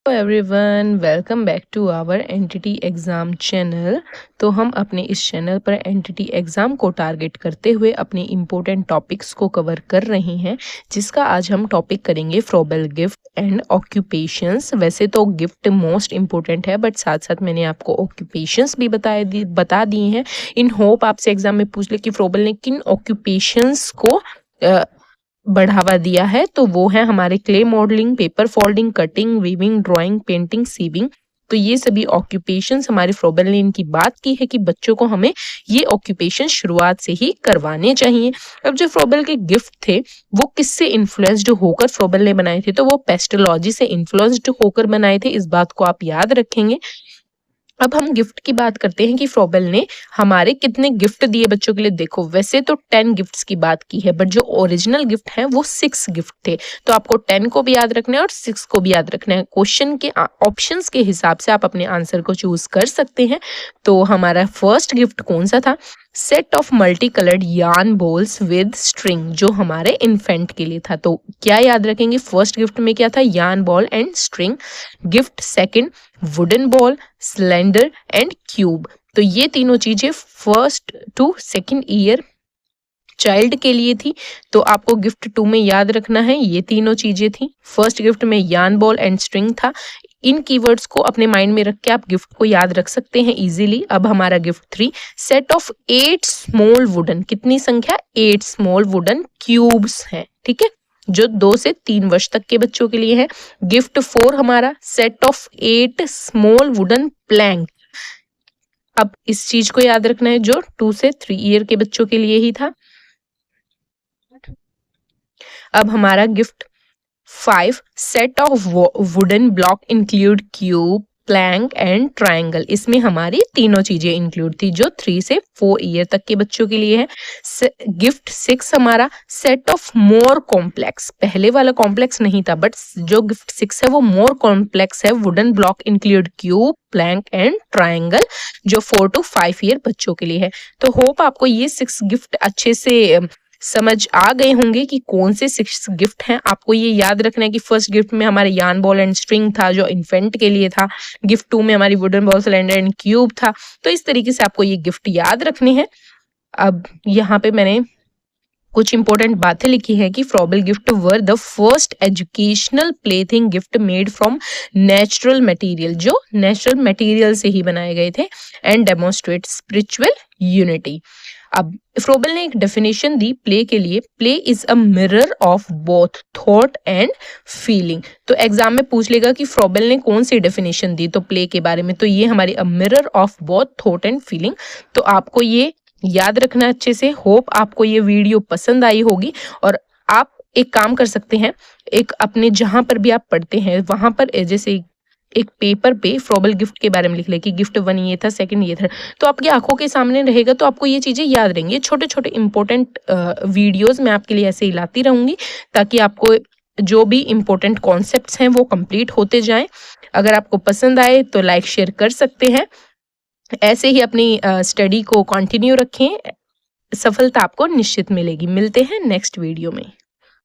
Hello everyone, welcome back to our NTT exam channel. तो हम अपने इस चैनल पर एनटीटी एग्ज़ाम को टारगेट करते हुए अपने इम्पोर्टेंट टॉपिक्स को कवर कर रहे हैं, जिसका आज हम टॉपिक करेंगे फ्रॉबेल गिफ्ट एंड ऑक्यूपेशंस। वैसे तो गिफ्ट मोस्ट इम्पोर्टेंट है, बट साथ साथ मैंने आपको ऑक्यूपेशंस भी बता दिए हैं। इन होप आपसे एग्जाम में पूछ ले कि फ्रॉबेल ने किन ऑक्यूपेशंस को बढ़ावा दिया है, तो वो है हमारे clay modelling, paper folding, cutting, weaving, drawing, painting, sewing. तो ये सभी ऑक्यूपेशंस हमारे फ्रॉबेल ने इनकी बात की है कि बच्चों को हमें ये ऑक्यूपेशन शुरुआत से ही करवाने चाहिए। अब जो फ्रॉबेल के गिफ्ट थे वो किससे इन्फ्लुएंस्ड होकर फ्रॉबेल ने बनाए थे, तो वो पेस्टोलॉजी से इन्फ्लुएंस्ड होकर बनाए थे। इस बात को आप याद रखेंगे। अब हम गिफ्ट की बात करते हैं कि फ्रॉबेल ने हमारे कितने गिफ्ट दिए बच्चों के लिए। देखो, वैसे तो 10 गिफ्ट्स की बात की है, बट जो ओरिजिनल गिफ्ट है वो 6 गिफ्ट थे। तो आपको 10 को भी याद रखना है और 6 को भी याद रखना है। क्वेश्चन के ऑप्शंस के हिसाब से आप अपने आंसर को चूज कर सकते हैं। तो हमारा फर्स्ट गिफ्ट कौन सा था? Set of multi coloured yarn balls with string, जो हमारे इन्फेंट के लिए था। तो क्या याद रखेंगे? फर्स्ट गिफ्ट में क्या था? Yarn ball and string. Gift second, wooden ball, cylinder and cube. तो ये तीनों चीजें first to second year child के लिए थी। तो आपको गिफ्ट 2 में याद रखना है, ये तीनों चीजें थी। फर्स्ट गिफ्ट में यार्न बॉल एंड स्ट्रिंग था। इन कीवर्ड्स को अपने माइंड में रख के आप गिफ्ट को याद रख सकते हैं इजीली। अब हमारा gift 3, set of 8 small wooden, कितनी संख्या? 8 स्मॉल वुडन क्यूब्स हैं, ठीक है, जो 2 से 3 वर्ष तक के बच्चों के लिए है। गिफ्ट 4 हमारा, set of 8 small wooden plank. अब इस चीज को याद रखना है, जो 2 से 3 ईयर के बच्चों के लिए ही था। अब हमारा gift 5, set of wooden block include cube, plank and triangle. इसमें हमारी तीनों चीजें इंक्लूड थी, जो 3 से 4 ईयर तक के बच्चों के लिए है। गिफ्ट 6 हमारा, सेट ऑफ मोर कॉम्प्लेक्स। पहले वाला कॉम्प्लेक्स नहीं था, बट जो गिफ्ट 6 है वो मोर कॉम्प्लेक्स है। Wooden block include cube, plank and triangle, जो 4 to 5 ईयर बच्चों के लिए है। तो होप आपको ये 6 गिफ्ट अच्छे से समझ आ गए होंगे कि कौन से 6 गिफ्ट हैं। आपको ये याद रखना है कि फर्स्ट गिफ्ट में हमारे यार्न बॉल एंड स्ट्रिंग था, जो इन्फेंट के लिए था। गिफ्ट 2 में हमारी wooden ball, cylinder and cube था। तो इस तरीके से आपको ये गिफ्ट याद रखने हैं। अब यहाँ पे मैंने कुछ इंपॉर्टेंट बातें लिखी है कि Froebel gift were the first educational plaything gift made from natural material, जो नेचुरल मटेरियल से ही बनाए गए थे, एंड डेमोन्स्ट्रेट स्पिरिचुअल यूनिटी। अब फ्रॉबेल ने एक डेफिनेशन दी प्ले के लिए, play is a mirror of both thought and feeling. तो एग्जाम में पूछ लेगा कि फ्रॉबेल ने कौन सी डेफिनेशन दी तो प्ले के बारे में, तो ये हमारी अ mirror of both thought and feeling. तो आपको ये याद रखना अच्छे से। होप आपको ये वीडियो पसंद आई होगी, और आप एक काम कर सकते हैं, एक अपने जहां पर भी आप पढ़ते हैं वहां पर जैसे एक पेपर पे फ्रॉबेल गिफ्ट के बारे में लिख ले कि गिफ्ट 1 ये था, सेकंड ये था, तो आपकी आंखों के सामने रहेगा, तो आपको ये चीजें याद रहेंगी। छोटे छोटे इंपॉर्टेंट वीडियोस मैं आपके लिए ऐसे ही लाती रहूंगी, ताकि आपको जो भी इंपॉर्टेंट कॉन्सेप्ट्स हैं वो कंप्लीट होते जाएं। अगर आपको पसंद आए तो लाइक शेयर कर सकते हैं। ऐसे ही अपनी स्टडी को कंटिन्यू रखें, सफलता आपको निश्चित मिलेगी। मिलते हैं नेक्स्ट वीडियो में।